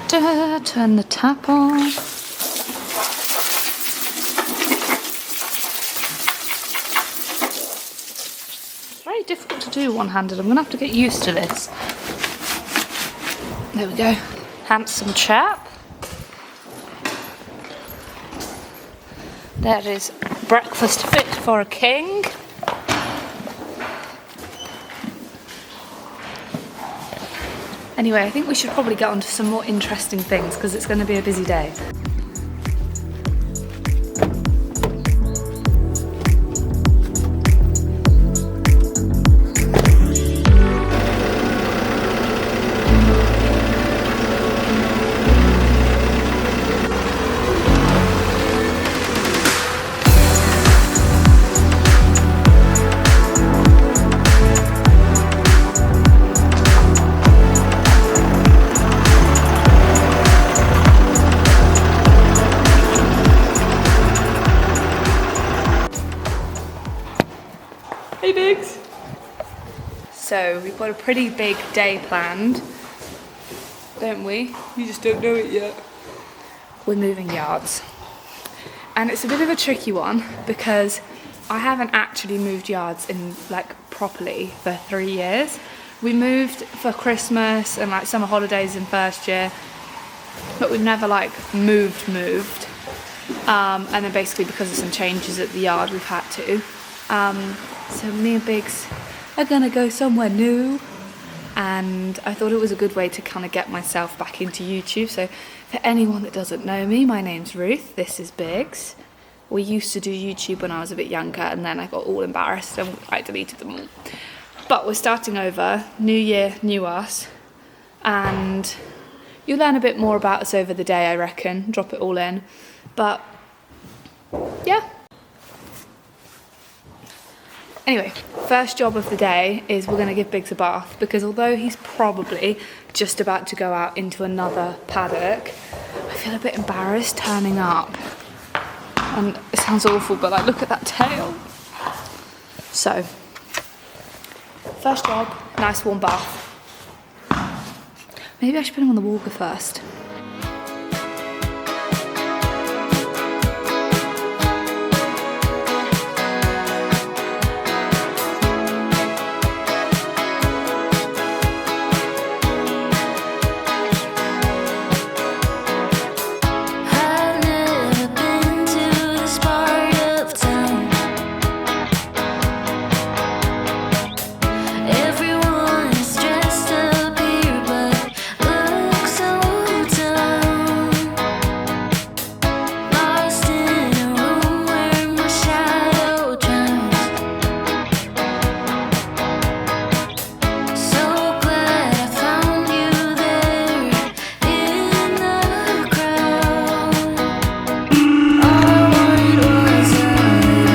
Turn the tap on. It's very difficult to do one-handed. I'm gonna have to get used to this. There we go. Handsome chap. There is breakfast fit for a king. Anyway, I think we should probably get on to some more interesting things because it's going to be a busy day. Hey Biggs! So we've got a pretty big day planned, don't we? You just don't know it yet. We're moving yards. And it's a bit of a tricky one because I haven't actually moved yards in like properly for 3 years. We moved for Christmas and like summer holidays in first year, but we've never like moved. And then basically because of some changes at the yard we've had to. So me and Biggs are gonna go somewhere new, and I thought it was a good way to kind of get myself back into YouTube. So for anyone that doesn't know me, my name's Ruth, this is Biggs. We used to do YouTube when I was a bit younger, and then I got all embarrassed and I deleted them all. But we're starting over, new year, new us, and you'll learn a bit more about us over the day, I reckon, drop it all in. But yeah. Anyway, first job of the day is we're going to give Biggs a bath because although he's probably just about to go out into another paddock, I feel a bit embarrassed turning up. And it sounds awful, but like, look at that tail. So, first job, nice warm bath. Maybe I should put him on the walker first.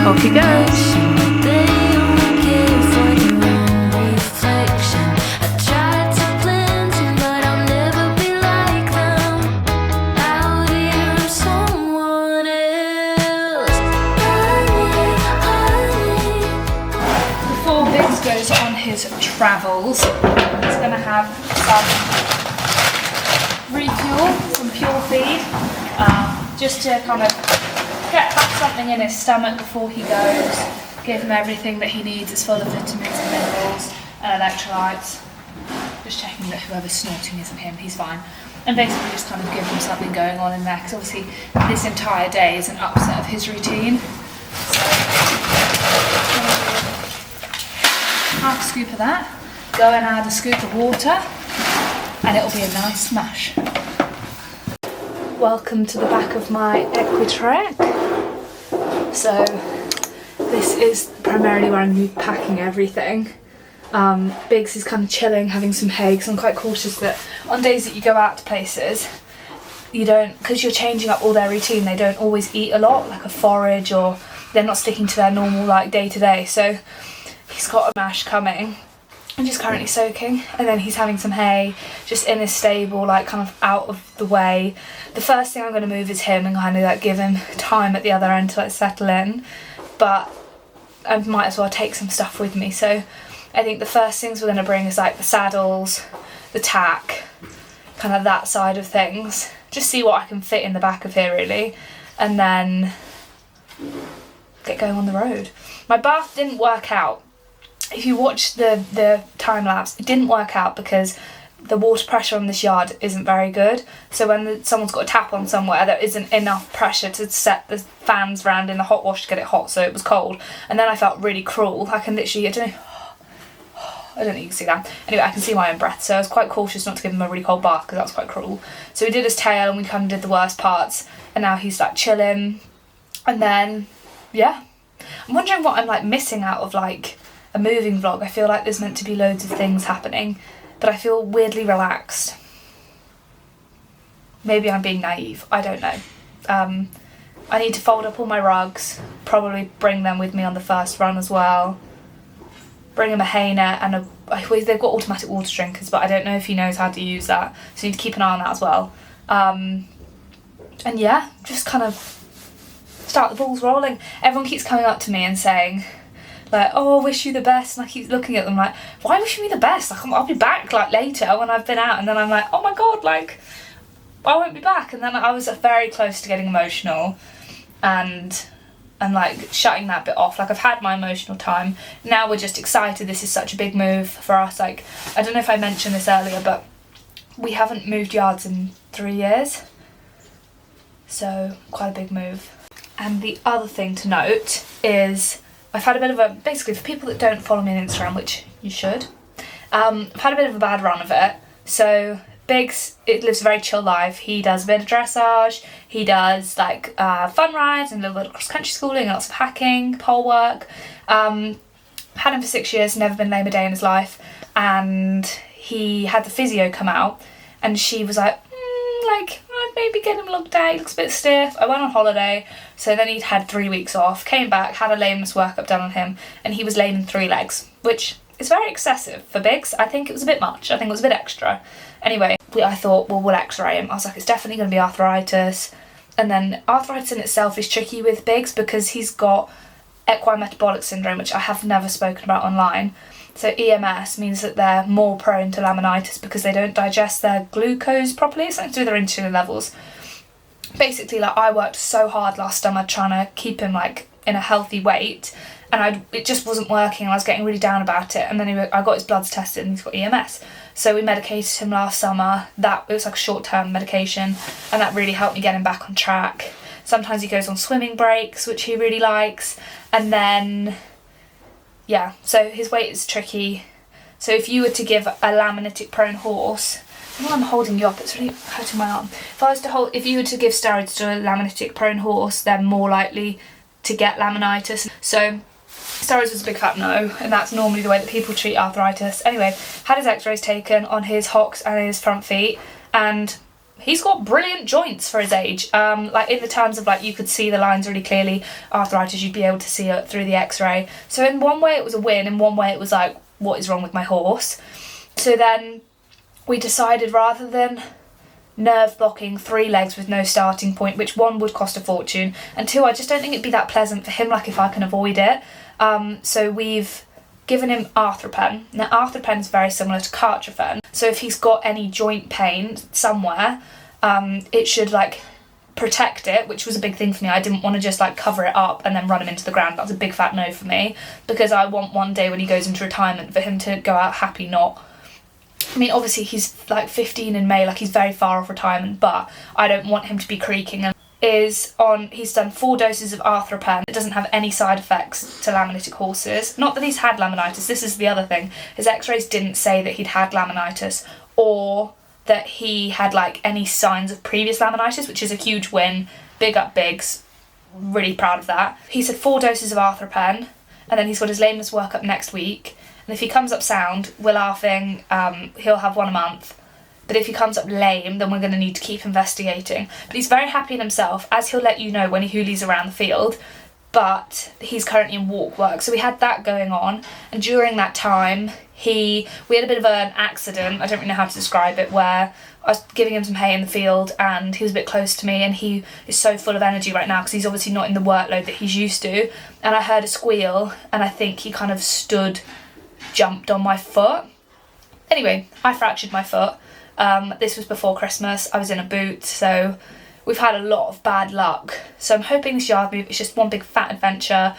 Off he goes. Before Biggs goes on his travels, he's going to have some refuel, some pure feed, just to kind of get back something in his stomach before he goes, give him everything that he needs. It's full of vitamins and minerals and electrolytes. Just checking that whoever's snorting isn't him, he's fine. And basically just kind of give him something going on in there, because obviously this entire day is an upset of his routine. So, half a scoop of that, go and add a scoop of water, and it'll be a nice smash. Welcome to the back of my Equitrek. So this is primarily where I'm packing everything. Biggs is kind of chilling, having some hay, because I'm quite cautious that on days that you go out to places, you don't, because you're changing up all their routine, they don't always eat a lot, like a forage, or they're not sticking to their normal like day to day. So he's got a mash coming. I'm just currently soaking, and then he's having some hay just in his stable, like kind of out of the way. The first thing I'm going to move is him and kind of like give him time at the other end to like settle in, but I might as well take some stuff with me. So I think the first things we're going to bring is like the saddles, the tack, kind of that side of things. Just see what I can fit in the back of here really, and then get going on the road. My bath didn't work out. If you watch the time lapse, it didn't work out because the water pressure on this yard isn't very good. So when someone's got a tap on somewhere, there isn't enough pressure to set the fans round in the hot wash to get it hot, so it was cold. And then I felt really cruel. I can literally, I don't know if you can see that. Anyway, I can see my own breath, so I was quite cautious not to give him a really cold bath because that was quite cruel. So we did his tail and we kind of did the worst parts, and now he's like chilling. And then, yeah. I'm wondering what I'm like missing out of like a moving vlog. I feel like there's meant to be loads of things happening, but I feel weirdly relaxed. Maybe I'm being naive, I don't know. I need to fold up all my rugs, probably bring them with me on the first run as well. Bring him a hay net and they've got automatic water drinkers, but I don't know if he knows how to use that, so you need to keep an eye on that as well. And yeah, just kind of start the balls rolling. Everyone keeps coming up to me and saying, like, oh, I wish you the best, and I keep looking at them like, why wish me the best? Like, I'll be back like later when I've been out, and then I'm like, oh my god, like, I won't be back. And then I was very close to getting emotional and like shutting that bit off. Like, I've had my emotional time. Now we're just excited. This is such a big move for us. Like, I don't know if I mentioned this earlier, but we haven't moved yards in 3 years, so quite a big move. And the other thing to note is I've had a bit of a, basically for people that don't follow me on Instagram, which you should, I've had a bit of a bad run of it. So Biggs, it lives a very chill life. He does a bit of dressage, he does like fun rides and a little bit of cross-country schooling, lots of hacking, pole work. Had him for 6 years, never been lame a day in his life, and he had the physio come out and she was like, like, I'd maybe get him looked at, he looks a bit stiff. I went on holiday, so then he'd had 3 weeks off, came back, had a lameness workup done on him, and he was lame in 3 legs, which is very excessive for Biggs. I think it was a bit much, I think it was a bit extra. Anyway, I thought, well, we'll x-ray him. I was like, it's definitely going to be arthritis. And then arthritis in itself is tricky with Biggs because he's got equine metabolic syndrome, which I have never spoken about online. So EMS means that they're more prone to laminitis because they don't digest their glucose properly. It's something to do with their insulin levels. Basically, like, I worked so hard last summer trying to keep him like in a healthy weight, and it just wasn't working, and I was getting really down about it. And then I got his bloods tested and he's got EMS. So we medicated him last summer. It was like a short-term medication, and that really helped me get him back on track. Sometimes he goes on swimming breaks, which he really likes. And then, yeah, so his weight is tricky. So if you were to give a laminitic prone horse, while I'm holding you up, it's really hurting my arm. If you were to give steroids to a laminitic prone horse, they're more likely to get laminitis. So steroids was a big fat no, and that's normally the way that people treat arthritis. Anyway, had his x-rays taken on his hocks and his front feet, and he's got brilliant joints for his age. Like, in the terms of, like, you could see the lines really clearly. Arthritis, you'd be able to see it through the x-ray. So in one way it was a win, in one way it was like, what is wrong with my horse? So then we decided, rather than nerve blocking 3 legs with no starting point, which 1 would cost a fortune, and 2, I just don't think it'd be that pleasant for him, like, if I can avoid it. So we've given him arthropen. Now, arthropen is very similar to cartrophen, so if he's got any joint pain somewhere, it should like protect it, which was a big thing for me. I didn't want to just like cover it up and then run him into the ground. That was a big fat no for me, because I want one day when he goes into retirement for him to go out happy, not, I mean, obviously he's like 15 in May, like he's very far off retirement, but I don't want him to be creaking. And he's done 4 doses of arthropen. It doesn't have any side effects to laminitic horses. Not that he's had laminitis, this is the other thing. His x-rays didn't say that he'd had laminitis or that he had like any signs of previous laminitis, which is a huge win. Big up Biggs, really proud of that. He's had 4 doses of arthropen, and then he's got his lameness workup next week. And if he comes up sound, we're laughing, he'll have 1 a month. But if he comes up lame, then we're going to need to keep investigating. But he's very happy in himself, as he'll let you know when he hoolies around the field. But he's currently in walk work, so we had that going on. And during that time, we had a bit of an accident, I don't really know how to describe it, where I was giving him some hay in the field and he was a bit close to me, and he is so full of energy right now because he's obviously not in the workload that he's used to. And I heard a squeal, and I think he kind of jumped on my foot. Anyway, I fractured my foot. This was before Christmas. I was in a boot, so we've had a lot of bad luck. So I'm hoping this yard move is just one big fat adventure.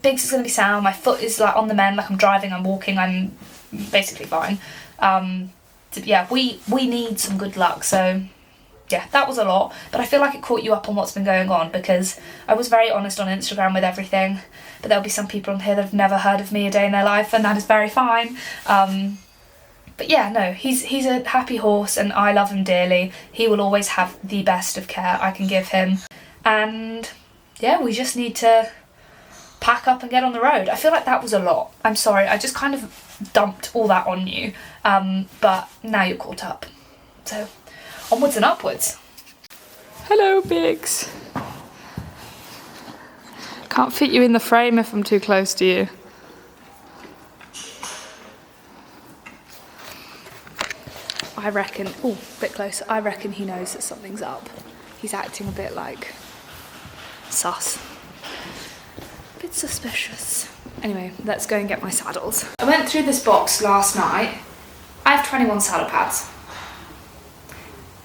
Biggs is gonna be sound. My foot is like on the mend, like I'm driving, I'm walking, I'm basically fine. Yeah, we need some good luck. So yeah, that was a lot, but I feel like it caught you up on what's been going on, because I was very honest on Instagram with everything, but there'll be some people on here that have never heard of me a day in their life, and that is very fine. But yeah, no, he's a happy horse and I love him dearly. He will always have the best of care I can give him. And yeah, we just need to pack up and get on the road. I feel like that was a lot. I'm sorry, I just kind of dumped all that on you. But now you're caught up. So onwards and upwards. Hello, Biggs. Can't fit you in the frame if I'm too close to you. I reckon, oh, a bit closer. I reckon he knows that something's up. He's acting a bit like sus. A bit suspicious. Anyway, let's go and get my saddles. I went through this box last night. I have 21 saddle pads.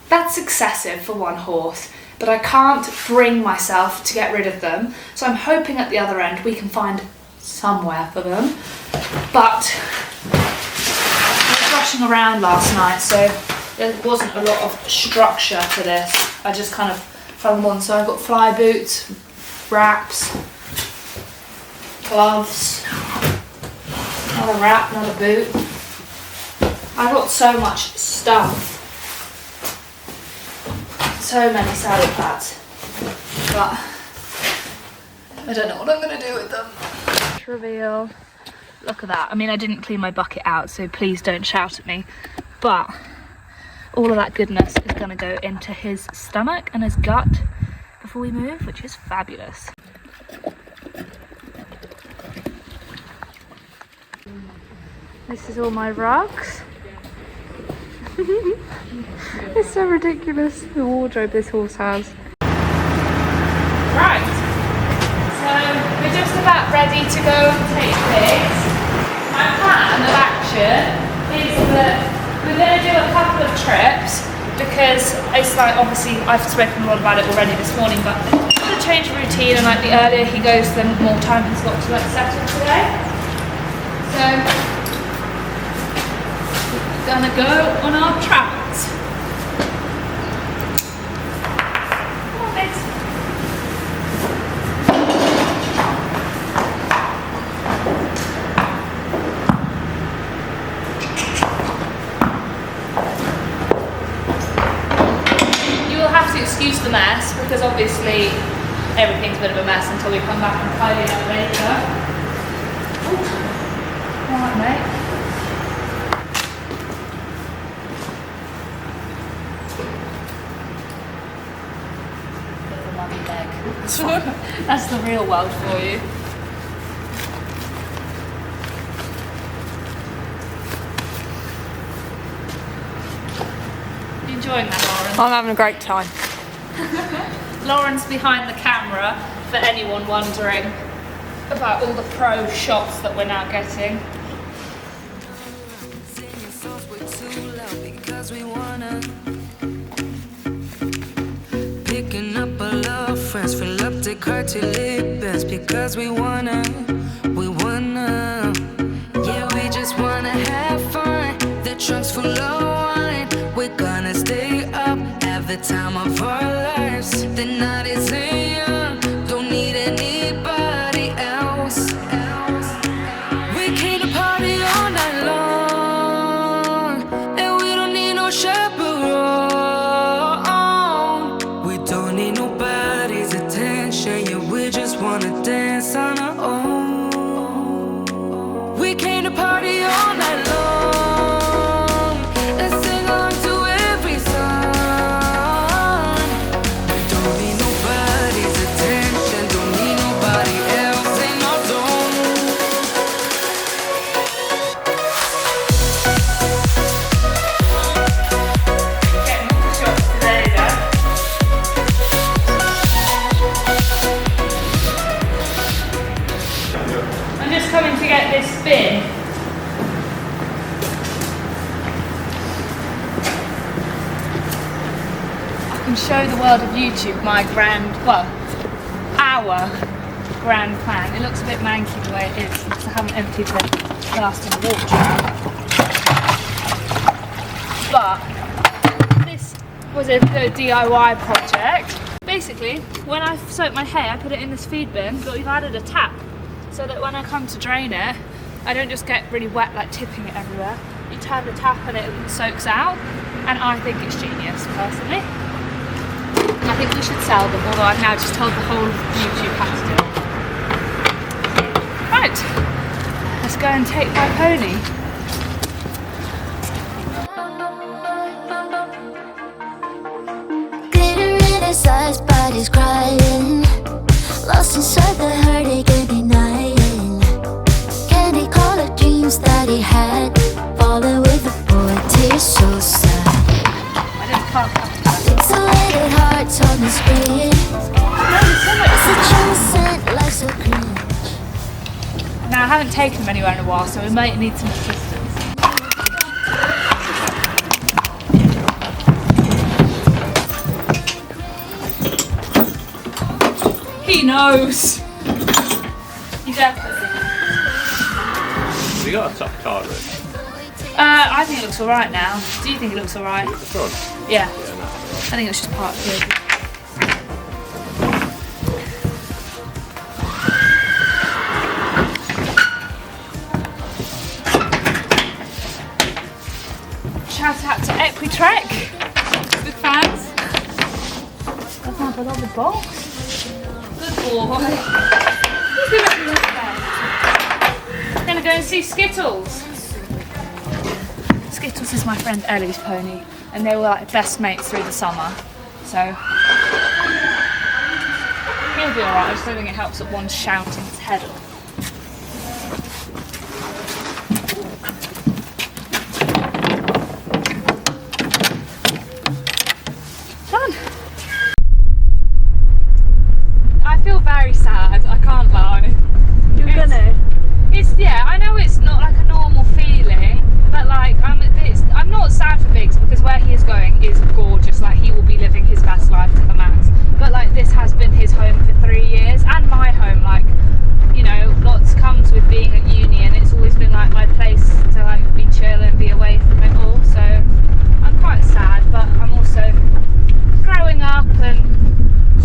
That's excessive for one horse, but I can't bring myself to get rid of them. So I'm hoping at the other end we can find somewhere for them. But rushing around last night, so there wasn't a lot of structure to this. I just kind of found them on. So I've got fly boots, wraps, gloves, another wrap, another boot. I've got so much stuff. So many saddle pads. But I don't know what I'm going to do with them. Reveal. Look at that. I mean, I didn't clean my bucket out, so please don't shout at me. But all of that goodness is going to go into his stomach and his gut before we move, which is fabulous. This is all my rugs. It's so ridiculous, the wardrobe this horse has. Right, so we're just about ready to go and take this. My plan of action is that we're going to do a couple of trips, because it's like, obviously I've spoken a lot about it already this morning, but I'm going to change the routine, and like the earlier he goes, the more time he's got to like settle today. So we're going to go on our travels. Come on, Biggs. Excuse the mess, because obviously everything's a bit of a mess until we come back and tidy it up later. Alright, mate. Little mummy leg. That's the real world for you. You enjoying that, Lauren? I'm having a great time. Lauren's behind the camera, for anyone wondering about all the pro shots that we're now getting. Picking up our love friends, fill up the car till it bends, because we wanna. Yeah, we just wanna have fun. The trunk's full of wine. We're gonna stay up, have the time of our lives. The night is young, don't need anybody else. We came to party all night long, and we don't need no chaperone. We don't need nobody's attention, yeah, we just wanna dance on our own. We came to party all night long, and sing along to every song. We don't need nobody's attention, don't need nobody else, and no, don't. and show the world of YouTube our grand plan. It looks a bit manky the way it is because I haven't emptied the last of the water out. But this was a DIY project. Basically, when I soak my hair, I put it in this feed bin, but we've added a tap so that when I come to drain it, I don't just get really wet, like tipping it everywhere. You turn the tap and it soaks out, and I think it's genius, personally. I think we should sell them, although I've now just told the whole of YouTube how to do it. Right, let's go and take my pony. His body's crying, lost inside the hurt he can't denying. Candy colored dreams that he had, falling with the boy, tears so sad. Pixelated hearts on the screen. It's a transcend life's a cringe. Now I haven't taken him anywhere in a while, so we might need some assistance. He knows. He definitely knows. Have you got a top card ready? I think it looks alright now. Do you think it looks alright? The front? Yeah. Yeah, no. I think it's just part of it. Shout out to Equitrek. Big fans. That's my beloved box. Good boy. He's gonna be up there. Gonna go and see Skittles. Skittles is my friend Ellie's pony, and they were like best mates through the summer. So he'll be alright. I just don't think it helps that one's shouting his head off. I feel very sad, I can't lie. You're gonna? Yeah, I know it's not like a normal feeling, but like I'm not sad for Biggs because where he is going is gorgeous. Like he will be living his best life to the max. But like this has been his home for 3 years and my home. Like, you know, lots comes with being at uni, and it's always been like my place to like be chill and be away from it all. So I'm quite sad, but I'm also growing up and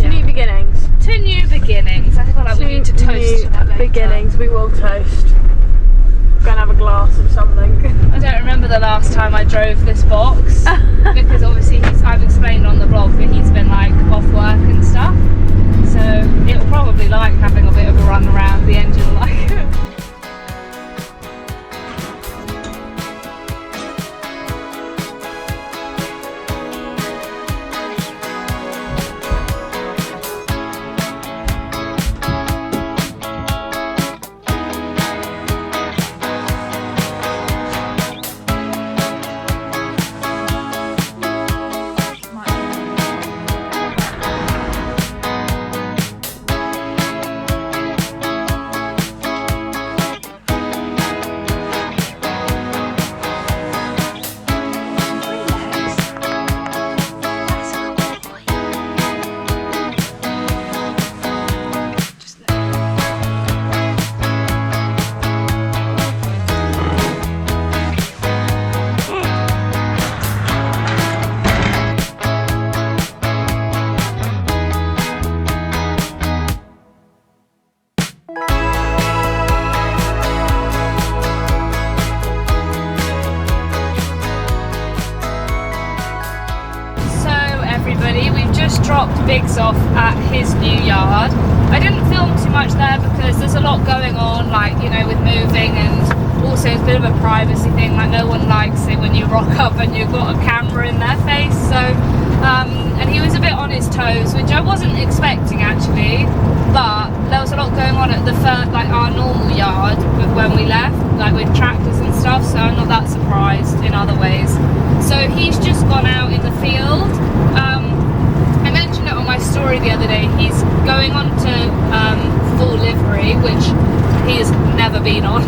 New beginnings. to new beginnings. I feel like we need to toast to that later. Beginnings, we will toast. We're gonna have a glass of something. I don't remember the last time I drove this box because obviously I've explained on the blog that he's been like off work and stuff. So it'll probably like having a bit of a run around the engine like. We've just dropped Biggs off at his new yard. I didn't film too much there because there's a lot going on, like, you know, with moving, and also it's a bit of a privacy thing. Like, no one likes it when you rock up and you've got a camera in their face. So and he was a bit on his toes, which I wasn't expecting actually, but there was a lot going on at the like our normal yard with when we left, like with tractors and stuff, so I'm not that surprised in other ways. So he's just gone out in the field. I mentioned it on my story the other day. He's going on to full livery, which he has never been on.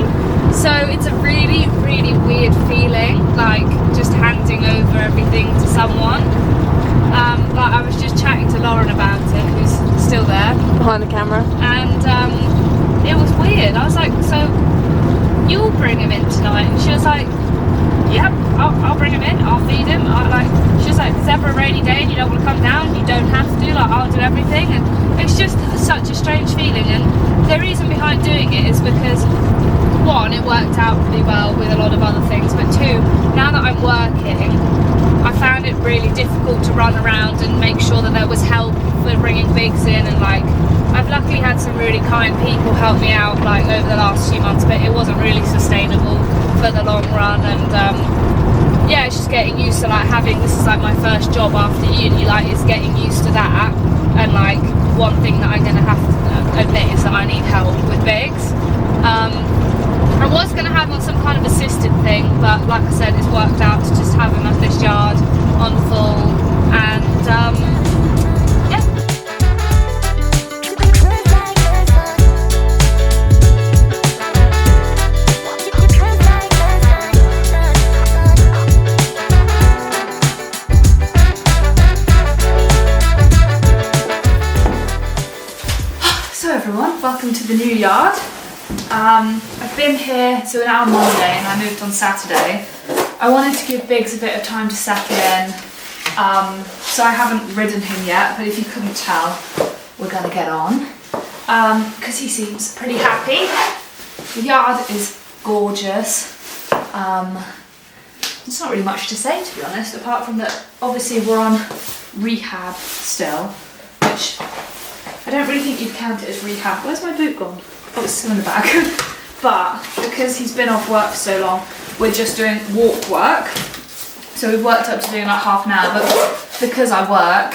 So it's a really, really weird feeling, like just handing over everything to someone. But I was just chatting to Lauren about it, who's still there. Behind the camera. And it was weird. I was like, so you'll bring him in tonight? And she was like, yep, I'll bring him in, I'll feed him. She was like, is ever a rainy day and you don't want to come down? You don't have to, like, I'll do everything. And it's just such a strange feeling. And the reason behind doing it is because, one, it worked out pretty well with a lot of other things, but two, now that I'm working, I found it really difficult to run around and make sure that there was help for bringing Biggs in, and like, I've luckily had some really kind people help me out like over the last few months, but it wasn't really sustainable for the long run. And yeah, it's just getting used to like having, this is like my first job after uni, like it's getting used to that. And like, one thing that I'm going to have to admit is that I need help with Biggs. I was going to have on some kind of assisted thing, but like I said, it's worked out to just have him at this yard on full. And yeah. So everyone, welcome to the new yard. I've been here, so now Monday, and I moved on Saturday. I wanted to give Biggs a bit of time to settle in, so I haven't ridden him yet, but if you couldn't tell, we're going to get on, because he seems pretty happy. The yard is gorgeous. There's not really much to say, to be honest, apart from that obviously we're on rehab still, which I don't really think you'd count it as rehab. Where's my boot gone? Oh, it's still in the bag. But because he's been off work for so long, we're just doing walk work. So we've worked up to doing like half an hour, but because I work,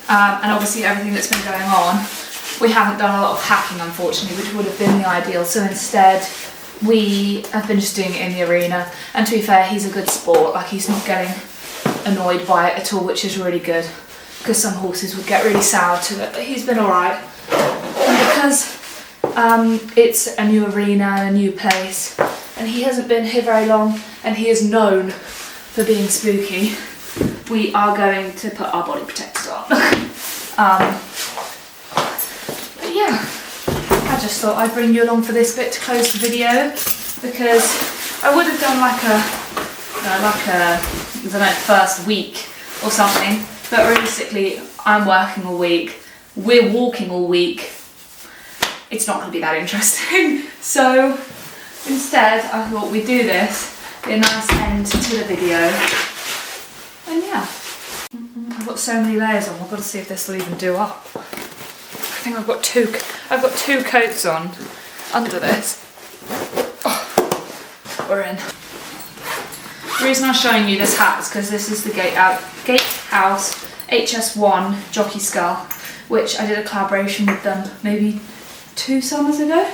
and obviously everything that's been going on, we haven't done a lot of hacking, unfortunately, which would have been the ideal. So instead, we have been just doing it in the arena. And to be fair, he's a good sport. Like, he's not getting annoyed by it at all, which is really good, because some horses would get really sour to it, but he's been all right. And because it's a new arena, a new place, and he hasn't been here very long, and he is known for being spooky, we are going to put our body protectors on. But yeah, I just thought I'd bring you along for this bit to close the video, because I would have done like a I don't know, first week or something, but realistically I'm working all week, we're walking all week, it's not going to be that interesting. So instead I thought we'd do this, be a nice end to the video, and yeah. I've got so many layers on, I've got to see if this will even do up. I think I've got two coats on under this. Oh, we're in. The reason I'm showing you this hat is because this is the Gatehouse HS1 jockey skull, which I did a collaboration with them maybe 2 summers ago.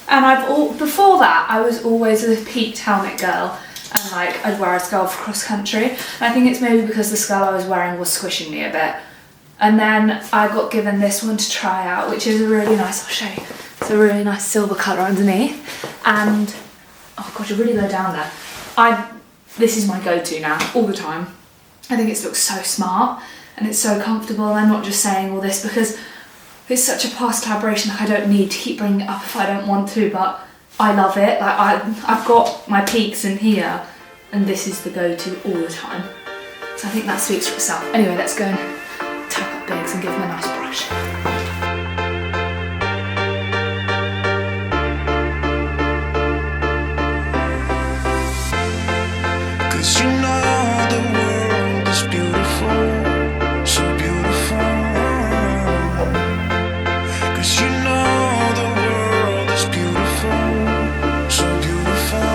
And before that I was always a peaked helmet girl, and like I'd wear a skull for cross country. And I think it's maybe because the skull I was wearing was squishing me a bit. And then I got given this one to try out, which is a really nice, I'll show you. It's a really nice silver colour underneath. And oh god, you really go down there. This is my go-to now, all the time. I think it looks so smart and it's so comfortable, and I'm not just saying all this because it's such a past collaboration, like I don't need to keep bringing it up if I don't want to, but I love it. Like I've got my peaks in here and this is the go-to all the time. So I think that speaks for itself. Anyway, let's go and tuck up Biggs and give him a nice brush. You know the world is beautiful, so beautiful. 'Cause you know the world is beautiful, so beautiful.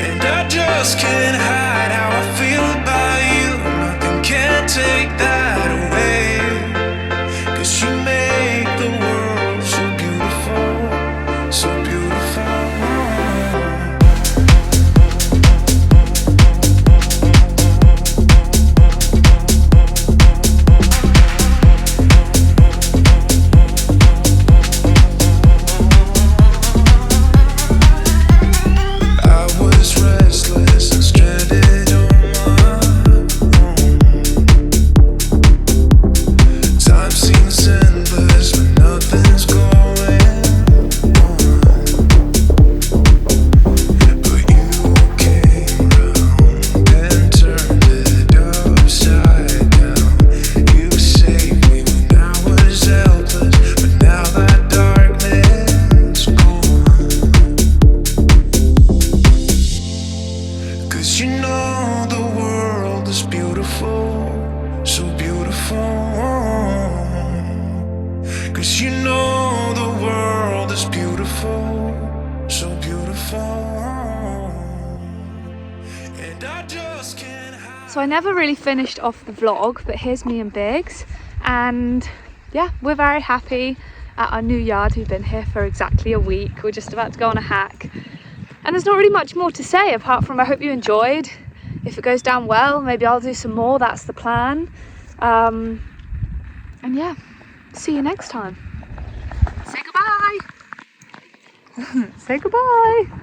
And I just can't hide how I feel about you. Nothing can take that away. 'Cause you make the world so beautiful, so beautiful. Stranded So I never really finished off the vlog, but here's me and Biggs, and yeah, we're very happy at our new yard. We've been here for exactly a week. We're just about to go on a hack, and there's not really much more to say apart from I hope you enjoyed. If it goes down well, maybe I'll do some more. That's the plan. And yeah, see you next time. Say goodbye. Say goodbye.